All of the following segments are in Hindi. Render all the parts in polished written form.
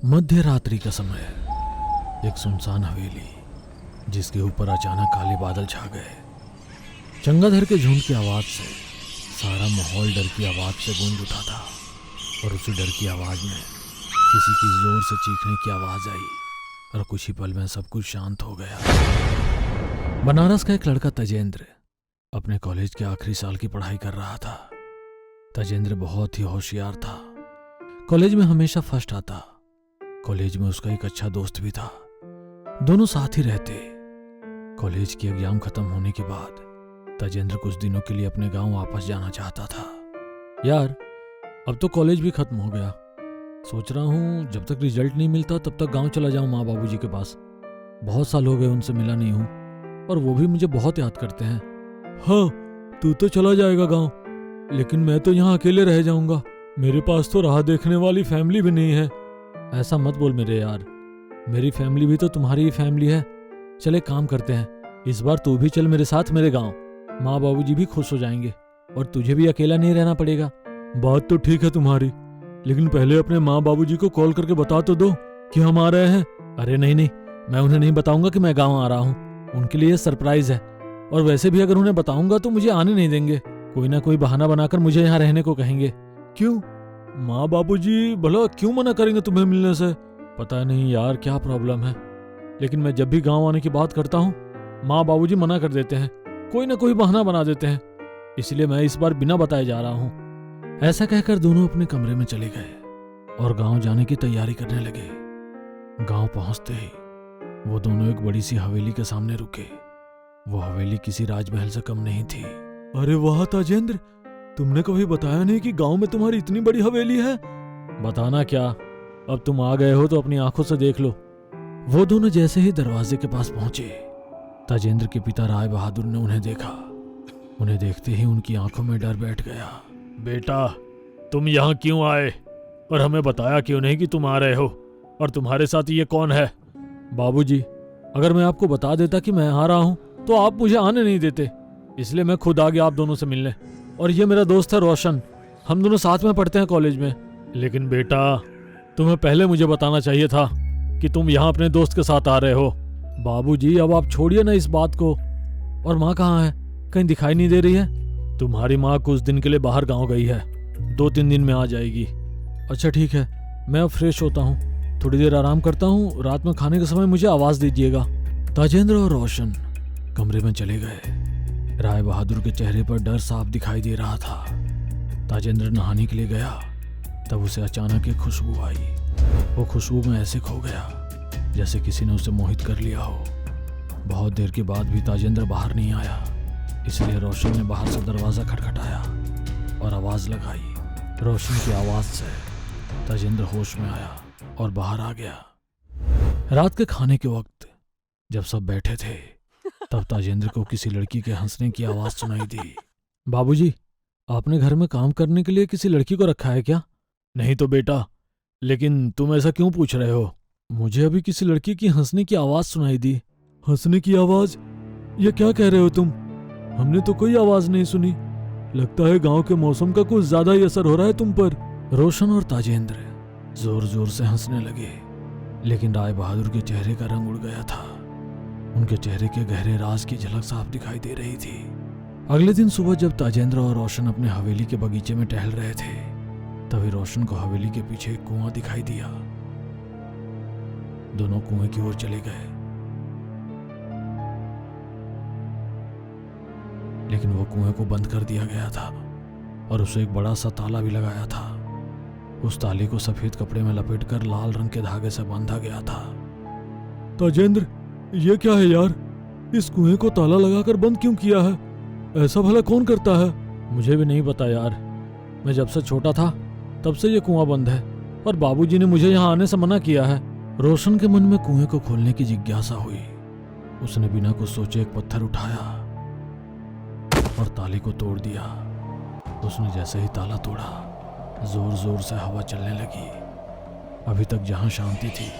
मध्य रात्रि का समय, एक सुनसान हवेली जिसके ऊपर अचानक काले बादल छा गए। चंगाधर के झुंड की आवाज से सारा माहौल डर की आवाज से गूंज उठा था और उसी डर की आवाज में किसी की जोर से चीखने की आवाज आई और कुछ ही पल में सब कुछ शांत हो गया। बनारस का एक लड़का तजेंद्र अपने कॉलेज के आखिरी साल की पढ़ाई कर रहा था। तजेंद्र बहुत ही होशियार था, कॉलेज में हमेशा फर्स्ट आता। कॉलेज में उसका एक अच्छा दोस्त भी था, दोनों साथ ही रहते। कॉलेज की एग्जाम खत्म होने के बाद तजेंद्र कुछ दिनों के लिए अपने गांव वापस जाना चाहता था। यार, अब तो कॉलेज भी खत्म हो गया, सोच रहा हूँ जब तक रिजल्ट नहीं मिलता तब तक गांव चला जाऊं माँ बाबूजी के पास। बहुत साल हो गए उनसे मिला नहीं हूँ और वो भी मुझे बहुत याद करते हैं। हाँ, तू तो चला जाएगा गांव, लेकिन मैं तो यहाँ अकेले रह जाऊंगा। मेरे पास तो राह देखने वाली फैमिली भी नहीं है। ऐसा मत बोल मेरे यार, मेरी फैमिली भी तो तुम्हारी ही फैमिली है। चले काम करते हैं, इस बार तू भी चल मेरे साथ मेरे गांव। माँ बाबूजी भी खुश हो जाएंगे और तुझे भी अकेला नहीं रहना पड़ेगा। बात तो ठीक है तुम्हारी, लेकिन पहले अपने माँ बाबूजी को कॉल करके बता तो दो कि हम आ रहे हैं। अरे नहीं, मैं उन्हें नहीं बताऊंगा कि मैं गाँव आ रहा हूँ। उनके लिए सरप्राइज है, और वैसे भी अगर उन्हें बताऊंगा तो मुझे आने नहीं देंगे। कोई ना कोई बहाना बनाकर मुझे यहाँ रहने को कहेंगे। क्यों? माँ बाबूजी भला क्यों मना करेंगे तुम्हें मिलने से? पता नहीं यार क्या प्रॉब्लम है, लेकिन मैं जब भी गांव आने की बात करता हूँ माँ बाबूजी मना कर देते हैं, कोई ना कोई बहाना बना देते हैं। इसलिए मैं इस बार बिना बताए जा रहा हूँ। ऐसा कहकर दोनों अपने कमरे में चले गए और गांव जाने की तैयारी करने लगे। गांव पहुंचते ही वो दोनों एक बड़ी सी हवेली के सामने रुके। वो हवेली किसी राजमहल से कम नहीं थी। अरे वाह ताजेंद्र, तुमने कभी बताया नहीं कि गांव में तुम्हारी इतनी बड़ी हवेली है। बताना क्या, अब तुम आ गए हो तो अपनी आंखों से देख लो। वो दोनों जैसे ही दरवाजे के पास पहुंचे, ताजेंद्र के पिता राय बहादुर ने उन्हें देखा। उन्हें देखते ही उनकी आंखों में डर बैठ गया। बेटा, तुम यहाँ क्यों आए और हमें बताया क्यों नहीं कि तुम आ रहे हो? और तुम्हारे साथ ये कौन है? बाबूजी, अगर मैं आपको बता देता कि मैं आ रहा हूँ तो आप मुझे आने नहीं देते, इसलिए मैं खुद आ गया आप दोनों से मिलने। और ये मेरा दोस्त है रोशन, हम दोनों साथ में पढ़ते हैं कॉलेज में। लेकिन बेटा, तुम्हें पहले मुझे बताना चाहिए था कि तुम यहाँ अपने दोस्त के साथ आ रहे हो। बाबूजी, अब आप छोड़िए ना इस बात को। और माँ कहाँ है? कहीं दिखाई नहीं दे रही है। तुम्हारी माँ कुछ दिन के लिए बाहर गाँव गई है, 2-3 दिन में आ जाएगी। अच्छा ठीक है, मैं अब फ्रेश होता हूँ, थोड़ी देर आराम करता हूँ। रात में खाने के समय मुझे आवाज दीजिएगा। ताजेंद्र और रोशन कमरे में चले गए। राय बहादुर के चेहरे पर डर साफ दिखाई दे रहा था। ताजेंद्र नहाने के लिए गया, तब उसे अचानक एक खुशबू आई। वो खुशबू में ऐसे खो गया जैसे किसी ने उसे मोहित कर लिया हो। बहुत देर के बाद भी ताजेंद्र बाहर नहीं आया, इसलिए रोशन ने बाहर से दरवाजा खटखटाया और आवाज लगाई। रोशन की आवाज से ताजेंद्र होश में आया और बाहर आ गया। रात के खाने के वक्त जब सब बैठे थे तब ताजेंद्र को किसी लड़की के हंसने की आवाज सुनाई दी। बाबूजी, आपने घर में काम करने के लिए किसी लड़की को रखा है क्या? नहीं तो बेटा, लेकिन तुम ऐसा क्यों पूछ रहे हो? मुझे अभी किसी लड़की की हंसने की आवाज सुनाई दी। हंसने की आवाज? ये क्या कह रहे हो तुम? हमने तो कोई आवाज नहीं सुनी। लगता है गांव के मौसम का कुछ ज्यादा ही असर हो रहा है तुम पर। रोशन और ताजेंद्र जोर जोर से हंसने लगे, लेकिन राय बहादुर के चेहरे का रंग उड़ गया था। उनके चेहरे के गहरे राज की झलक साफ दिखाई दे रही थी। अगले दिन सुबह जब ताजेंद्र और रोशन अपने हवेली के बगीचे में टहल रहे थे, तभी रोशन को हवेली के पीछे एक कुआं दिखाई दिया। दोनों कुएं की ओर चले गए, लेकिन वो कुएं को बंद कर दिया गया था और उसे एक बड़ा सा ताला भी लगाया था। उस ताले को सफेद कपड़े में लपेटकर लाल रंग के धागे से बांधा गया था। ताजेंद्र, ये क्या है यार? इस कुएं को ताला लगाकर बंद क्यों किया है? ऐसा भला कौन करता है? मुझे भी नहीं पता यार, मैं जब से छोटा था तब से ये कुआं बंद है और बाबूजी ने मुझे यहाँ आने से मना किया है। रोशन के मन में कुएं को खोलने की जिज्ञासा हुई। उसने बिना कुछ सोचे एक पत्थर उठाया और ताले को तोड़ दिया। उसने जैसे ही ताला तोड़ा, जोर जोर से हवा चलने लगी। अभी तक जहां शांति थी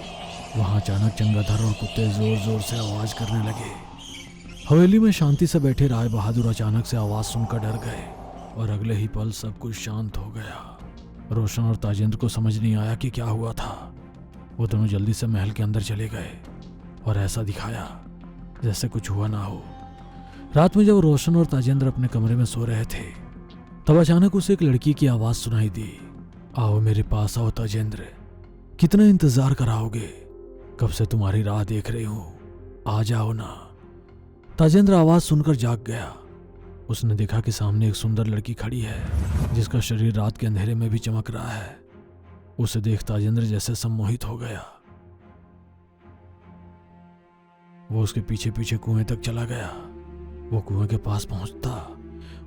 वहां अचानक चंगाधर और कुत्ते जोर जोर से आवाज करने लगे। हवेली में शांति से बैठे राय बहादुर अचानक से आवाज सुनकर डर गए और अगले ही पल सब कुछ शांत हो गया। रोशन और ताजेंद्र को समझ नहीं आया कि क्या हुआ था। वो दोनों जल्दी से महल के अंदर चले गए और ऐसा दिखाया जैसे कुछ हुआ ना हो। रात में जब रोशन और ताजेंद्र अपने कमरे में सो रहे थे, तब अचानक उसे एक लड़की की आवाज सुनाई दी। आओ मेरे पास आओ ताजेंद्र, कितना इंतजार कराओगे, कब से तुम्हारी राह देख रही हूं, आ जाओ ना। ताजेंद्र आवाज सुनकर जाग गया। उसने देखा कि सामने एक सुंदर लड़की खड़ी है जिसका शरीर रात के अंधेरे में भी चमक रहा है। उसे देख ताजेंद्र जैसे सम्मोहित हो गया। वो उसके पीछे पीछे कुएं तक चला गया। वो कुएं के पास पहुंचता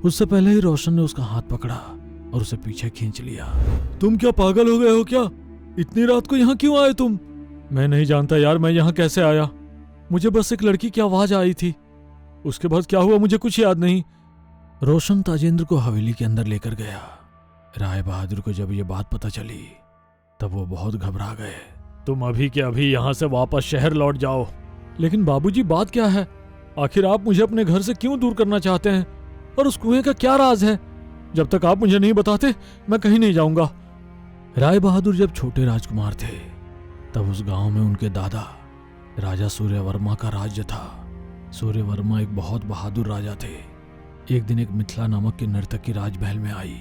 उससे पहले ही रोशन ने उसका हाथ पकड़ा और उसे पीछे खींच लिया। तुम क्या पागल हो गए हो क्या? इतनी रात को यहाँ क्यों आए तुम? मैं नहीं जानता यार, मैं यहाँ कैसे आया। मुझे बस एक लड़की की आवाज आई थी, उसके बाद क्या हुआ मुझे कुछ याद नहीं। रोशन ताजेंद्र को हवेली के अंदर लेकर गया। राय बहादुर को जब ये बात पता चली तब वो बहुत घबरा गए। तुम अभी के अभी यहाँ से वापस शहर लौट जाओ। लेकिन बाबूजी बात क्या है? आखिर आप मुझे अपने घर से क्यों दूर करना चाहते हैं? और उस कुएं का क्या राज है? जब तक आप मुझे नहीं बताते मैं कहीं नहीं जाऊंगा। राय बहादुर जब छोटे राजकुमार थे तब उस गांव में उनके दादा राजा सूर्यवर्मा का राज्य था। सूर्यवर्मा एक बहुत बहादुर राजा थे। एक दिन एक मिथिला नामक की नर्तकी राजमहल में आई।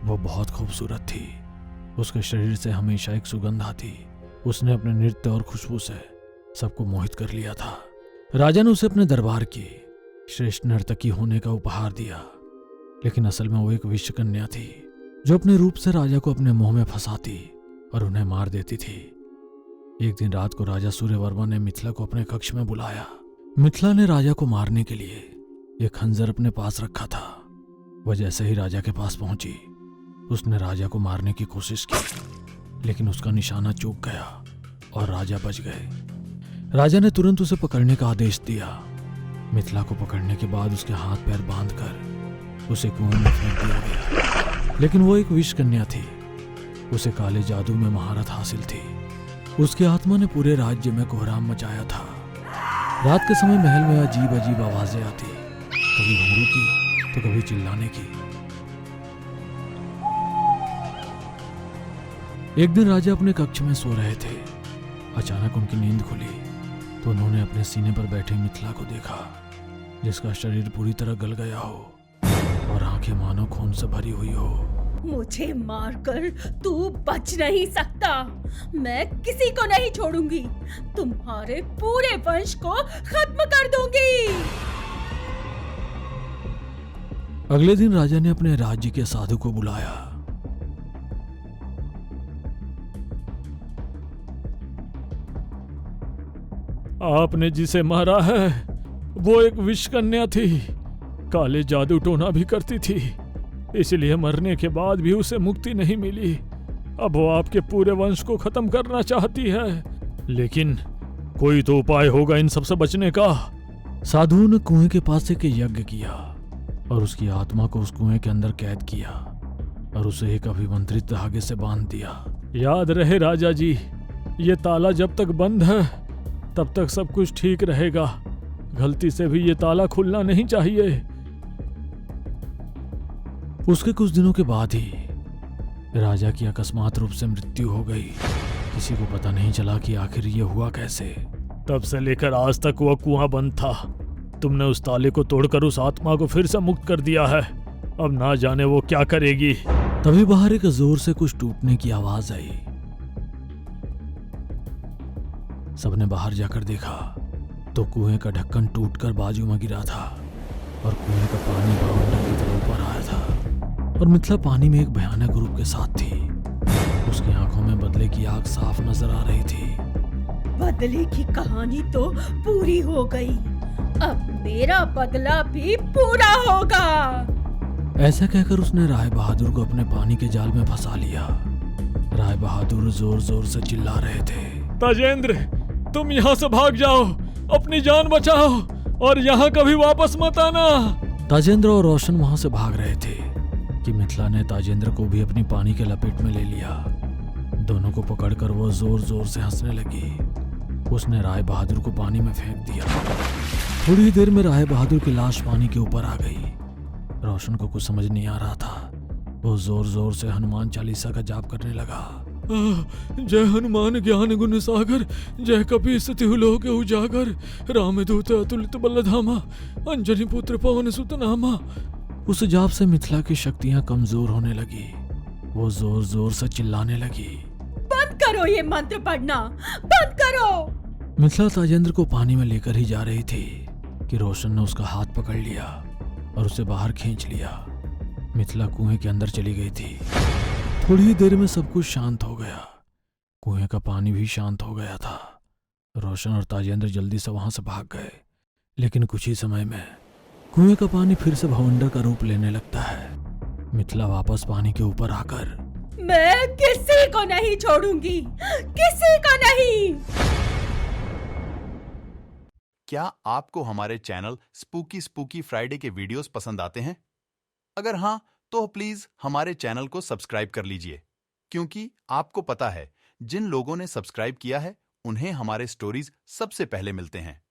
वो बहुत खूबसूरत थी। उसके शरीर से हमेशा एक सुगंध आती। उसने अपने नृत्य और खुशबू से सबको मोहित कर लिया था। राजा ने उसे अपने दरबार की श्रेष्ठ नर्तकी होने का उपहार दिया, लेकिन असल में वो एक विश्वकन्या थी जो अपने रूप से राजा को अपने मुंह में फंसाती और उन्हें मार देती थी। एक दिन रात को राजा सूर्यवर्मा ने मिथिला को अपने कक्ष में बुलाया। मिथिला ने राजा को मारने के लिए एक खंजर अपने पास रखा था। वह जैसे ही राजा के पास पहुंची उसने राजा को मारने की कोशिश की, लेकिन उसका निशाना चूक गया और राजा बच गए। राजा ने तुरंत उसे पकड़ने का आदेश दिया। मिथिला को पकड़ने के बाद उसके हाथ पैर बांधकर उसे कुएं में फेंक दिया गया। लेकिन वो एक विश्वकन्या थी। उसे काले जादू में महारत हासिल थी। उसकी आत्मा ने पूरे राज्य में कोहराम मचाया था। रात के समय महल में अजीब अजीब आवाजें आती, कभी घुंघरू की तो कभी चिल्लाने की। एक दिन राजा अपने कक्ष में सो रहे थे। अचानक उनकी नींद खुली तो उन्होंने अपने सीने पर बैठे मिथिला को देखा, जिसका शरीर पूरी तरह गल गया हो और आंखें मानो खून से भरी हुई हो। मुझे मारकर तू बच नहीं सकता। मैं किसी को नहीं छोड़ूंगी। तुम्हारे पूरे वंश को खत्म कर दूंगी। अगले दिन राजा ने अपने राज्य के साधु को बुलाया। आपने जिसे मारा है वो एक विश्वकन्या थी। काले जादू टोना भी करती थी, इसलिए मरने के बाद भी उसे मुक्ति नहीं मिली। अब वो आपके पूरे वंश को खत्म करना चाहती है। लेकिन कोई तो उपाय होगा इन सबसे बचने का। साधुओं ने कुएं के पास एक यज्ञ किया और उसकी आत्मा को उस कुएं के अंदर कैद किया और उसे एक अभिमंत्रित धागे से बांध दिया। याद रहे राजा जी, ये ताला जब तक बंद है तब तक सब कुछ ठीक रहेगा। गलती से भी ये ताला खुलना नहीं चाहिए। उसके कुछ दिनों के बाद ही राजा की अकस्मात रूप से मृत्यु हो गई। किसी को पता नहीं चला कि आखिर ये हुआ कैसे। तब से लेकर आज तक वह कुआं बंद था। तुमने उस ताले को तोड़कर उस आत्मा को फिर से मुक्त कर दिया है। अब ना जाने वो क्या करेगी। तभी बाहर एक जोर से कुछ टूटने की आवाज आई। सबने बाहर जाकर देखा तो कुएं का ढक्कन टूटकर बाजू में गिरा था और कुएं का पानी बाउंडर की तरफ ऊपर आया था और मिथिला पानी में एक भयानक रूप के साथ थी। उसकी आंखों में बदले की आग साफ नजर आ रही थी। बदले की कहानी तो पूरी हो गई। अब मेरा बदला भी पूरा होगा। ऐसा कहकर उसने राय बहादुर को अपने पानी के जाल में फंसा लिया। राय बहादुर जोर जोर से चिल्ला रहे थे, ताजेंद्र, तुम यहाँ से भाग जाओ, अपनी जान बचाओ और यहाँ कभी वापस मत आना। ताजेंद्र और रोशन वहां से भाग रहे थे कि मिथिला ने ताजेंद्र को भी अपनी पानी के लपेट में ले लिया। दोनों को पकड़कर वो जोर जोर से हंसने लगी। उसने राय बहादुर को पानी में फेंक दिया। थोड़ी ही देर में राय बहादुर की लाश पानी के ऊपर आ गई। रोशन को कुछ समझ नहीं आ रहा था। वो जोर जोर से हनुमान चालीसा का जाप करने लगा। जय हनुमान ज्ञान गुण सागर, जय कपीस तिहु लोक उजागर, रामदूत अतुलित बलधामा, अंजनी पुत्र पवन सुत नामा। उस जाप से मिथिला की शक्तियां कमजोर होने लगी। वो जोर जोर से चिल्लाने लगी, बंद करो ये मंत्र पढ़ना, बंद करो। मिथिला ताजेंद्र को पानी में लेकर ही जा रही थी कि रोशन ने उसका हाथ पकड़ लिया और उसे बाहर खींच लिया। मिथिला कुएं के अंदर चली गई थी। थोड़ी ही देर में सब कुछ शांत हो गया। कुएं का पानी भी शांत हो गया था। रोशन और ताजेंद्र जल्दी से वहां से भाग गए, लेकिन कुछ ही समय में कुएं का पानी फिर से भवंडर का रूप लेने लगता है। मिथिला वापस पानी के ऊपर आकर, मैं किसी को नहीं छोड़ूंगी, किसी को नहीं। क्या आपको हमारे चैनल स्पूकी स्पूकी फ्राइडे के वीडियोस पसंद आते हैं? अगर हां, तो प्लीज हमारे चैनल को सब्सक्राइब कर लीजिए, क्योंकि आपको पता है जिन लोगों ने सब्सक्राइब किया है उन्हें हमारे स्टोरीज सबसे पहले मिलते हैं।